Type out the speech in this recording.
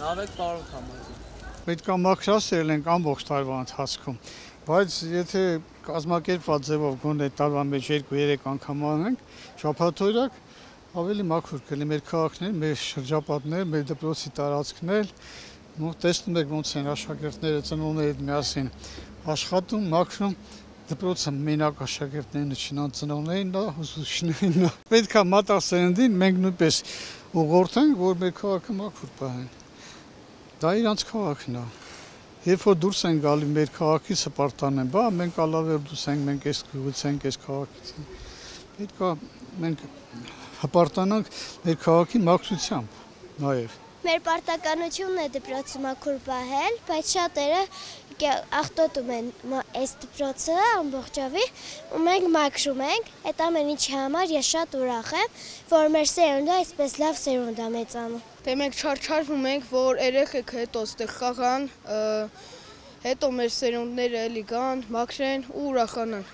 Լավ եք պարոն Քամազյան։ Պետք է մաքրասերել ենք ամբողջ տարվա ընթացքում, բայց եթե կազմակերպված ձևով գոնե տարվա մեջ 2-3 անգամ անենք, շաբաթօրյակ ավելի մաքուր կլինի մեր քաղաքներ, մեր շրջապատներ, մեր դպրոցի տարածքներ, տեսնում եք ոնց են աշակերտները ծնողների հետ միասին աշխատում, մաքրում, դպրոցը մենակ աշակերտներն չնան, ծնողներն դա, ուսուցիչներն դա։ Պետք է մատաղ սերնդին մենք նույնպես ուղղորդենք, որ մեր քաղաքը մաքուր պահեն։ Դա իրանց քաղաքն է։ Երբ որ դուրս են գալի մեր քաղաքից հպարտան են, բա մենք ալավեր դուրս ենք, մենք այս գյուղից ենք, այս քաղաքից ենք։ Պետք է մենք հպարտանանք մեր քաղաքի մաքրությամբ նաև։ Մեր պարտականությունն է դպրոցը մաքուր պահել, բայց շատերը աղտոտում են այս դպրոցը ամբողջովի ու մենք մաքրում ենք, այդ ամեն ինչի համար ես շատ ուրախ եմ, որ մեր սերունդը այսպես լավ սերունդ է մեծանում։ Դե մենք չարչարվում ենք, որ երեխեք հետո ստեղ խաղան, հետո մեր սերունդները էլի գան, մաքրեն ու ուրախանան։